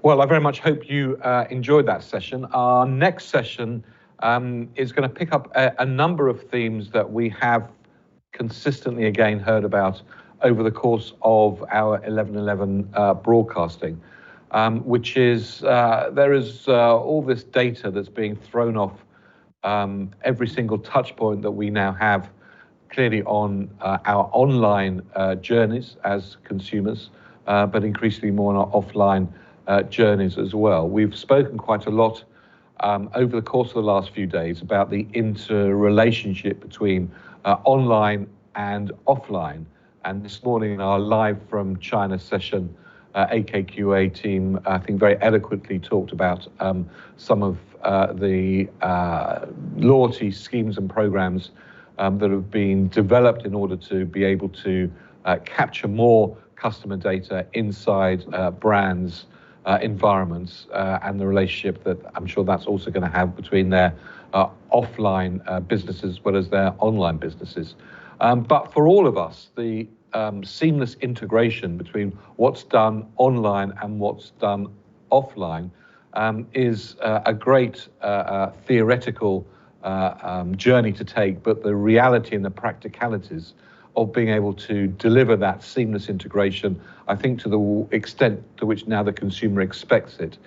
Well, I very much hope you enjoyed that session. Our next session is going to pick up a number of themes that we have consistently again heard about over the course of our 11/11 broadcasting, which is there is all this data that's being thrown off every single touch point that we now have clearly on our online journeys as consumers, but increasingly more on our offline journeys as well. We've spoken quite a lot over the course of the last few days about the interrelationship between online and offline. And this morning in our live from China session, AKQA team, I think very eloquently talked about some of the loyalty schemes and programs that have been developed in order to be able to capture more customer data inside brands, environments, and the relationship that I'm sure that's also going to have between their offline businesses as well as their online businesses. But for all of us, the seamless integration between what's done online and what's done offline is a great theoretical journey to take, but the reality and the practicalities of being able to deliver that seamless integration, I think to the extent to which now the consumer expects it,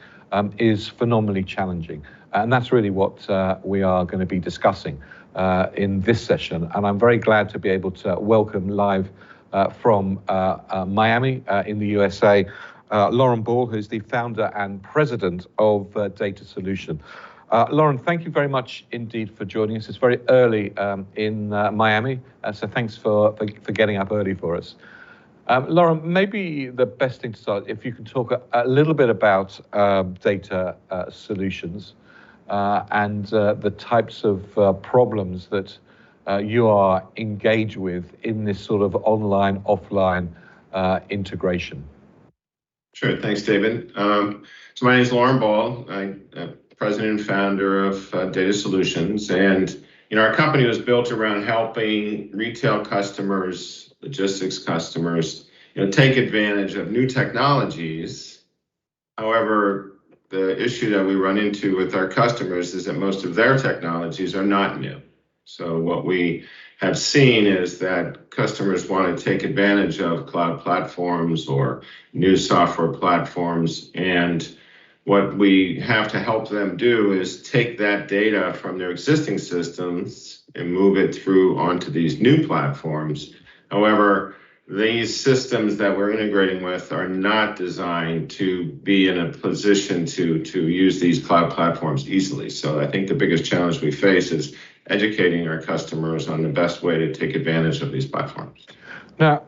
is phenomenally challenging. And that's really what we are going to be discussing in this session. And I'm very glad to be able to welcome live from Miami in the USA, Loren Ball, who's the founder and president of Data Solution. Loren, thank you very much indeed for joining us. It's very early in Miami, so thanks for getting up early for us. Loren, maybe the best thing to start, if you can talk a little bit about Data Solutions and the types of problems that you are engaged with in this sort of online-offline integration. Sure, thanks, David. So my name is Loren Ball. I'm president and founder of Data Solutions, and our company was built around helping retail customers, logistics customers, take advantage of new technologies. However, the issue that we run into with our customers is that most of their technologies are not new. So what we have seen is that customers want to take advantage of cloud platforms or new software platforms, and what we have to help them do is take that data from their existing systems and move it through onto these new platforms. However, these systems that we're integrating with are not designed to be in a position to use these cloud platforms easily. So I think the biggest challenge we face is educating our customers on the best way to take advantage of these platforms. Now,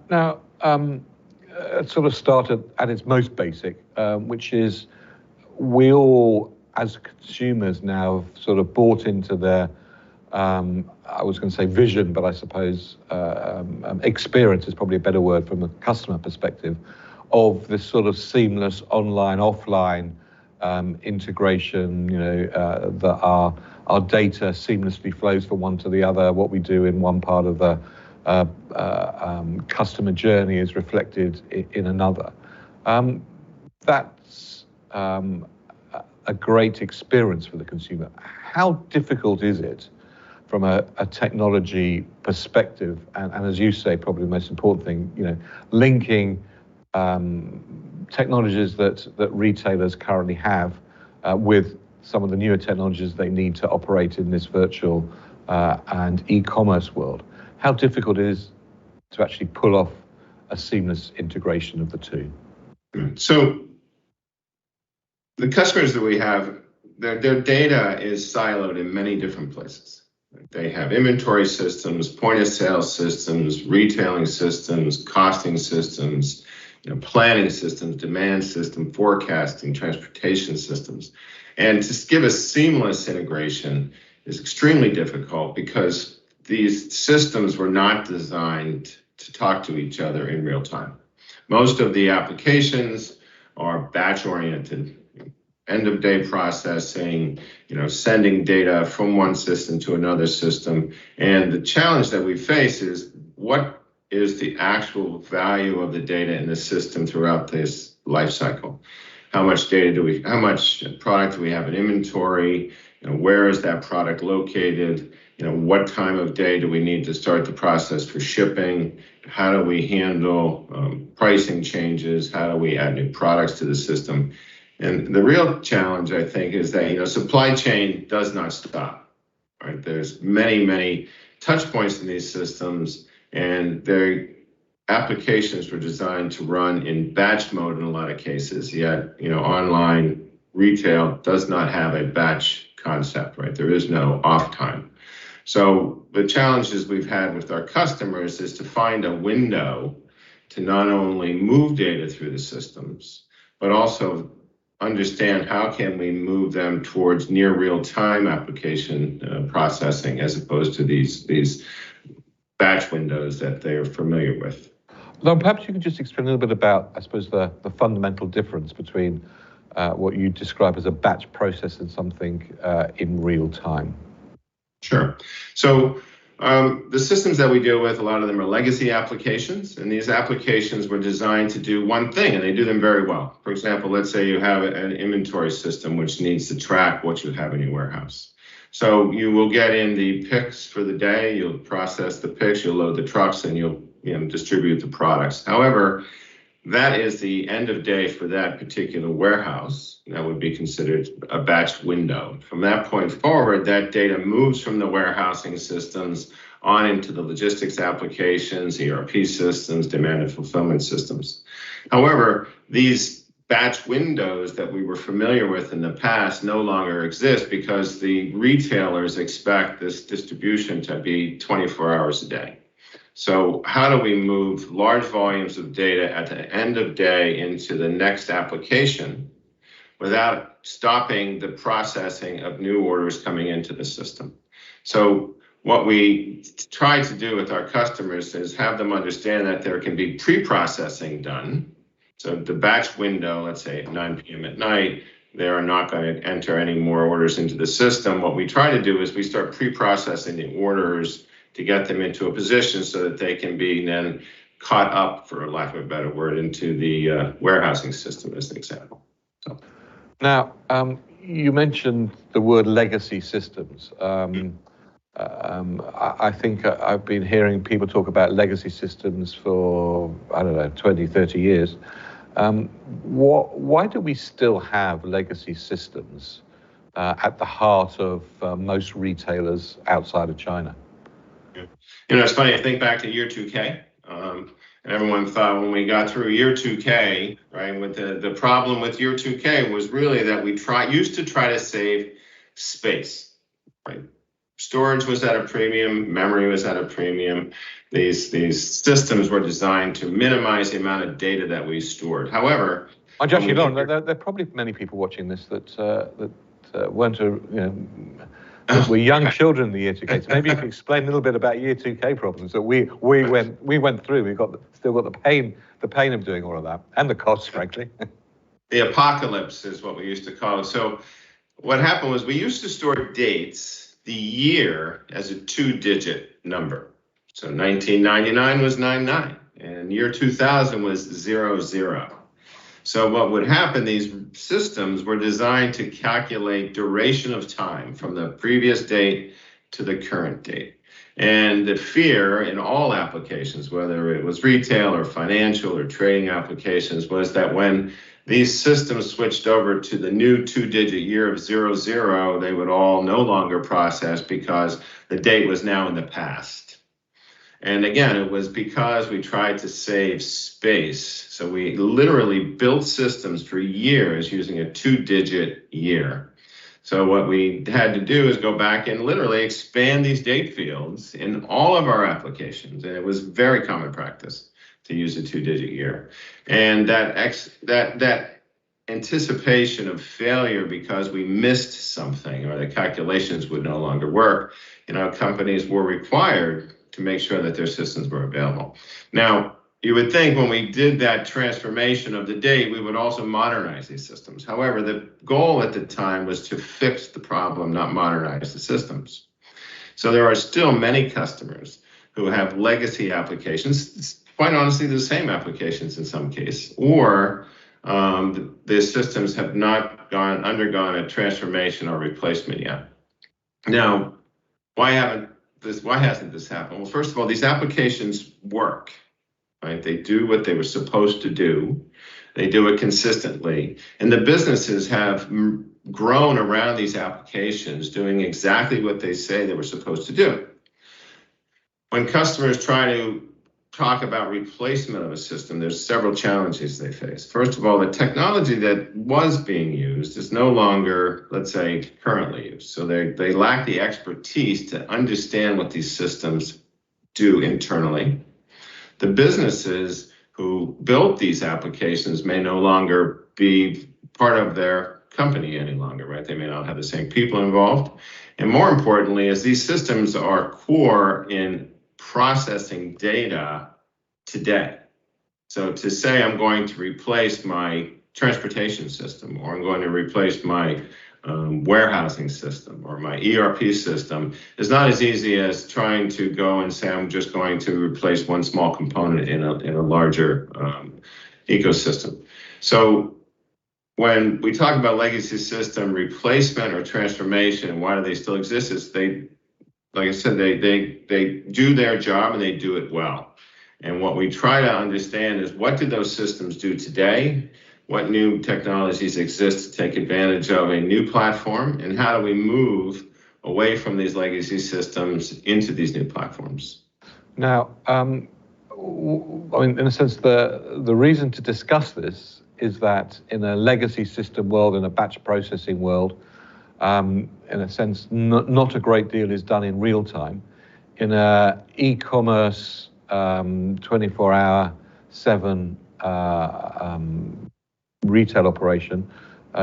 it sort of started at its most basic, which is we all, as consumers now, have sort of bought into their, I was going to say vision, but I suppose experience is probably a better word from a customer perspective, of this sort of seamless online-offline integration, that our data seamlessly flows from one to the other. What we do in one part of the customer journey is reflected in another. That's a great experience for the consumer. How difficult is it from a technology perspective, and as you say, probably the most important thing, linking technologies that retailers currently have with some of the newer technologies they need to operate in this virtual and e-commerce world? How difficult it is to actually pull off a seamless integration of the two? So the customers that we have, their data is siloed in many different places. They have inventory systems, point of sale systems, retailing systems, costing systems, planning systems, demand system, forecasting, transportation systems. And to give a seamless integration is extremely difficult because these systems were not designed to talk to each other in real time. Most of the applications are batch-oriented, end-of-day processing, sending data from one system to another system. And the challenge that we face is what is the actual value of the data in the system throughout this life cycle. how much how much product do we have in inventory? Where is that product located? What time of day do we need to start the process for shipping? How do we handle pricing changes? How do we add new products to the system? And the real challenge, I think, is that supply chain does not stop. Right? There's many touch points in these systems, and their applications were designed to run in batch mode in a lot of cases. Yet, online retail does not have a batch concept. Right? There is no off time. So the challenges we've had with our customers is to find a window to not only move data through the systems, but also understand how can we move them towards near real-time application processing as opposed to these batch windows that they're familiar with. Loren, perhaps you could just explain a little bit about, I suppose, the fundamental difference between what you describe as a batch process and something in real time. Sure. So the systems that we deal with, a lot of them are legacy applications, and these applications were designed to do one thing, and they do them very well. For example, let's say you have an inventory system which needs to track what you have in your warehouse. So you will get in the picks for the day, you'll process the picks, you'll load the trucks, and you'll distribute the products. However, that is the end of day for that particular warehouse. That would be considered a batch window. From that point forward, that data moves from the warehousing systems on into the logistics applications, ERP systems, demand and fulfillment systems. However, these batch windows that we were familiar with in the past no longer exist because the retailers expect this distribution to be 24 hours a day. So how do we move large volumes of data at the end of day into the next application without stopping the processing of new orders coming into the system? So what we try to do with our customers is have them understand that there can be pre-processing done. So the batch window, let's say at 9 p.m. at night, they are not going to enter any more orders into the system. What we try to do is we start pre-processing the orders to get them into a position so that they can be then caught up, for lack of a better word, into the warehousing system, as an example. So. Now, you mentioned the word legacy systems. I think I've been hearing people talk about legacy systems for, 20, 30 years. Why do we still have legacy systems at the heart of most retailers outside of China? It's funny, I think back to year 2K, and everyone thought when we got through year 2K, right, with the problem with year 2K was really that we used to try to save space, right? Storage was at a premium, memory was at a premium. These systems were designed to minimize the amount of data that we stored. However, Joshie, Loren, there are probably many people watching this that weren't were young children in the year 2K. So maybe you could explain a little bit about year 2K problems that we went through. We still got the pain of doing all of that, and the costs, frankly. The apocalypse is what we used to call it. So what happened was we used to store dates, the year, as a 2-digit number. So 1999 was 99, and year 2000 was 00. So what would happen, these systems were designed to calculate duration of time from the previous date to the current date. And the fear in all applications, whether it was retail or financial or trading applications, was that when these systems switched over to the new 2-digit year of 00, they would all no longer process because the date was now in the past. And again, it was because we tried to save space. So we literally built systems for years using a 2-digit year. So what we had to do is go back and literally expand these date fields in all of our applications. And it was very common practice to use a 2-digit year. And that anticipation of failure because we missed something or the calculations would no longer work, companies were required to make sure that their systems were available. Now, you would think when we did that transformation of the date, we would also modernize these systems. However, the goal at the time was to fix the problem, not modernize the systems. So there are still many customers who have legacy applications, quite honestly, the same applications in some case, or the systems have not undergone a transformation or replacement yet. Now, why hasn't this happened? Well, first of all, these applications work, right? They do what they were supposed to do. They do it consistently. And the businesses have grown around these applications doing exactly what they say they were supposed to do. When customers try to talk about replacement of a system, there's several challenges they face. First of all, the technology that was being used is no longer, let's say, currently used. So they lack the expertise to understand what these systems do internally. The businesses who built these applications may no longer be part of their company any longer, right? They may not have the same people involved. And more importantly, as these systems are core in processing data today. So to say I'm going to replace my transportation system, or I'm going to replace my warehousing system or my ERP system is not as easy as trying to go and say I'm just going to replace one small component in a larger ecosystem. So when we talk about legacy system replacement or transformation, why do they still exist? Is they, like I said, they do their job and they do it well. And what we try to understand is, what do those systems do today? What new technologies exist to take advantage of a new platform? And how do we move away from these legacy systems into these new platforms? Now, I mean, in a sense, the reason to discuss this is that in a legacy system world, in a batch processing world, in a sense, not a great deal is done in real time. In a e-commerce 24-hour, 7 retail operation,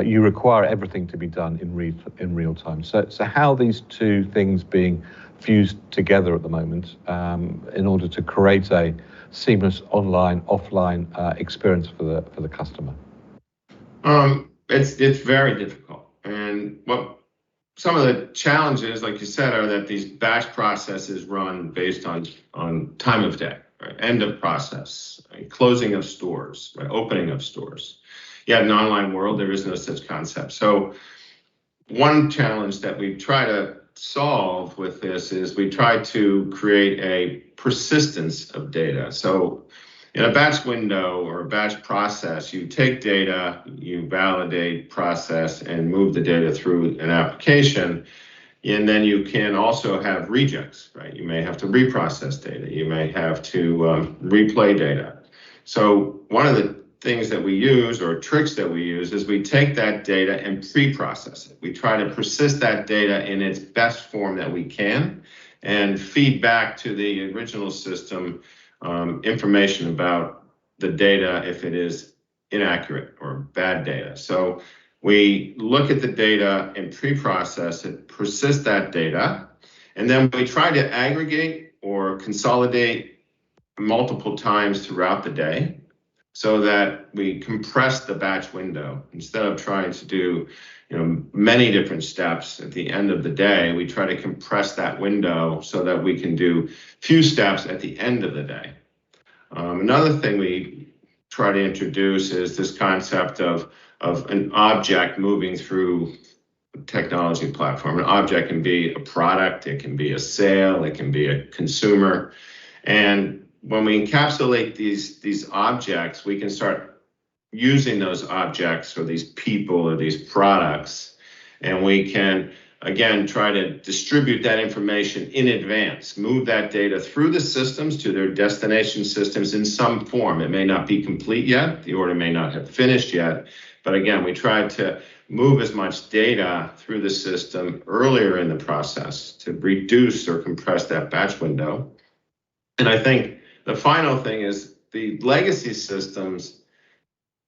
you require everything to be done in real time. So how are these two things being fused together at the moment in order to create a seamless online, offline experience for the customer? It's very difficult. And what some of the challenges, like you said, are that these batch processes run based on time of day, right? End of process, right? Closing of stores, right? Opening of stores. Yet in an online world, there is no such concept. So one challenge that we try to solve with this is we try to create a persistence of data. So in a batch window or a batch process, you take data, you validate, process, and move the data through an application. And then you can also have rejects, right? You may have to reprocess data. You may have to replay data. So one of the things that we use, or tricks that we use, is we take that data and pre-process it. We try to persist that data in its best form that we can and feed back to the original system information about the data if it is inaccurate or bad data. So we look at the data and pre-process it, persist that data, and then we try to aggregate or consolidate multiple times throughout the day so that we compress the batch window. Instead of trying to do many different steps at the end of the day, we try to compress that window so that we can do few steps at the end of the day. Another thing we try to introduce is this concept of an object moving through a technology platform. An object can be a product, it can be a sale, it can be a consumer. And when we encapsulate these objects, we can start using those objects or these people or these products, and we can again try to distribute that information in advance, move that data through the systems to their destination systems in some form. It may not be complete yet, the order may not have finished yet, but again, we try to move as much data through the system earlier in the process to reduce or compress that batch window. And I think the final thing is the legacy systems.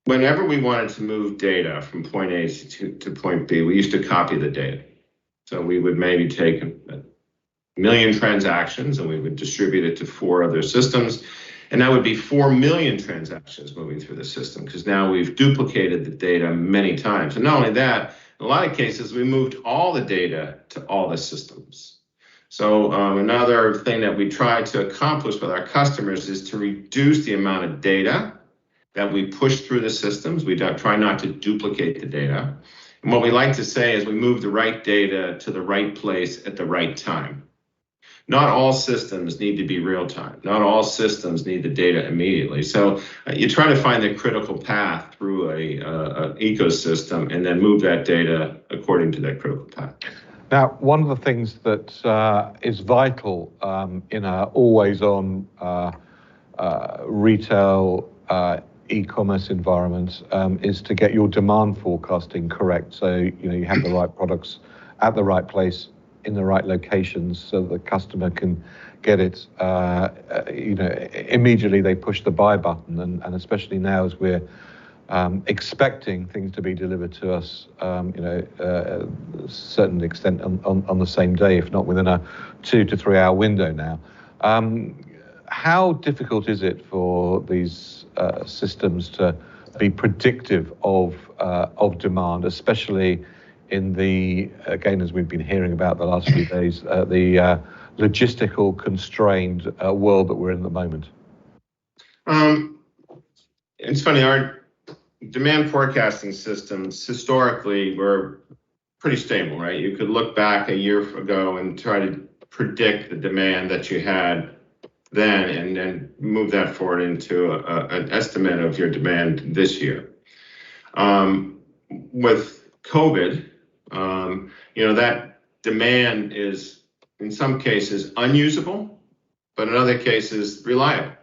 Whenever we wanted to move data from point A to point B, we used to copy the data. So we would maybe take a million transactions and we would distribute it to 4 other systems. And that would be 4 million transactions moving through the system, because now we've duplicated the data many times. And not only that, in a lot of cases, we moved all the data to all the systems. So another thing that we try to accomplish with our customers is to reduce the amount of data that we push through the systems. We try not to duplicate the data. And what we like to say is we move the right data to the right place at the right time. Not all systems need to be real time. Not all systems need the data immediately. So you try to find the critical path through a ecosystem and then move that data according to that critical path. Now, one of the things that is vital in an always-on retail e-commerce environment is to get your demand forecasting correct. So you have the right products at the right place in the right locations, so the customer can get it. Immediately they push the buy button, and especially now as we're expecting things to be delivered to us, a certain extent on the same day, if not within a 2 to 3 hour window now. How difficult is it for these systems to be predictive of demand, especially in the, again, as we've been hearing about the last few days, the logistical constrained world that we're in at the moment? It's funny, our demand forecasting systems historically were pretty stable, right? You could look back a year ago and try to predict the demand that you had then and then move that forward into an estimate of your demand this year. With COVID, that demand is in some cases unusable, but in other cases reliable.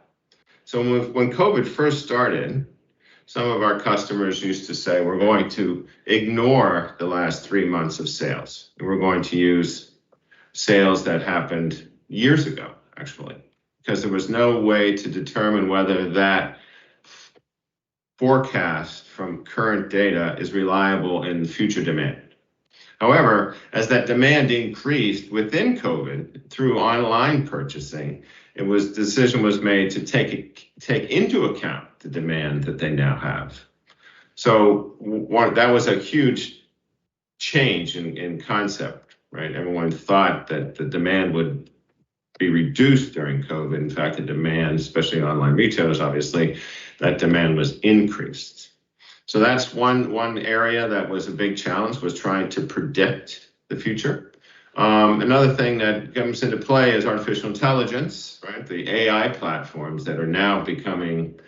So when COVID first started, some of our customers used to say, we're going to ignore the last 3 months of sales, and we're going to use sales that happened years ago, actually, because there was no way to determine whether that forecast from current data is reliable in future demand. However, as that demand increased within COVID through online purchasing, decision was made to take into account the demand that they now have. So that was a huge change in concept, right? Everyone thought that the demand would be reduced during COVID. In fact, the demand, especially online retailers, obviously, that demand was increased. So that's one area that was a big challenge, was trying to predict the future. Another thing that comes into play is artificial intelligence, right? The AI platforms that are now becoming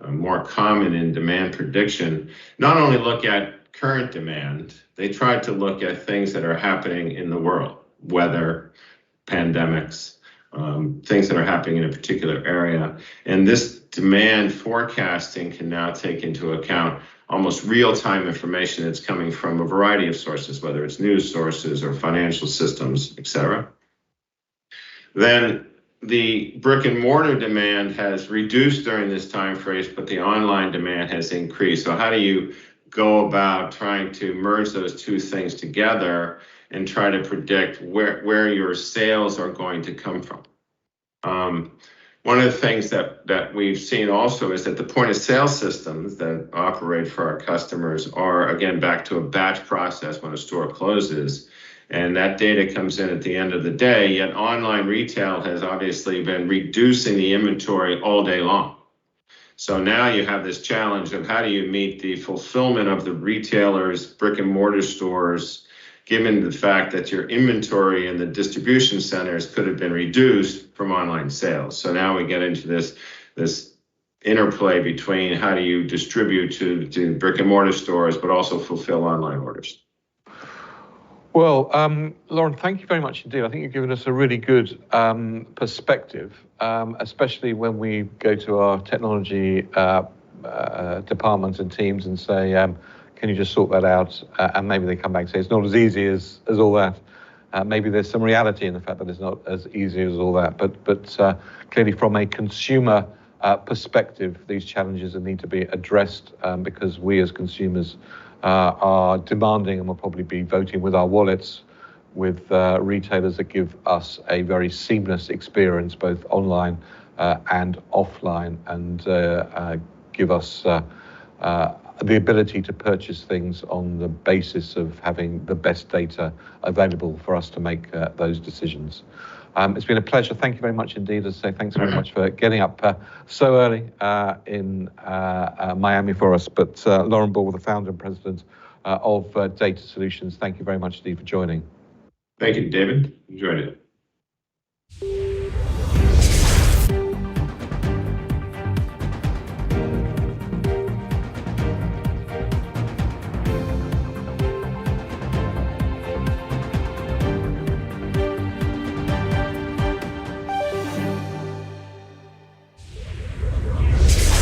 more common in demand prediction, not only look at current demand, they try to look at things that are happening in the world, weather, pandemics, things that are happening in a particular area. And this demand forecasting can now take into account almost real-time information that's coming from a variety of sources, whether it's news sources or financial systems, et cetera. Then the brick and mortar demand has reduced during this time frame, but the online demand has increased. So how do you go about trying to merge those two things together and try to predict where your sales are going to come from? One of the things that we've seen also is that the point of sale systems that operate for our customers are, again, back to a batch process when a store closes, and that data comes in at the end of the day, yet online retail has obviously been reducing the inventory all day long. So now you have this challenge of how do you meet the fulfillment of the retailers, brick and mortar stores, given the fact that your inventory in the distribution centers could have been reduced from online sales. So now we get into this interplay between how do you distribute to brick and mortar stores, but also fulfill online orders. Well, Loren, thank you very much indeed. I think you've given us a really good perspective, especially when we go to our technology departments and teams and say, can you just sort that out? And maybe they come back and say, it's not as easy as all that. Maybe there's some reality in the fact that it's not as easy as all that. But clearly from a consumer perspective, these challenges need to be addressed because we as consumers are demanding and will probably be voting with our wallets with retailers that give us a very seamless experience, both online and offline, and give us the ability to purchase things on the basis of having the best data available for us to make those decisions. It's been a pleasure. Thank you very much indeed. As I say, thanks very much for getting up so early in Miami for us. But Loren Ball, the founder and president of Data Solutions, thank you very much indeed for joining. Thank you, David. Enjoyed it.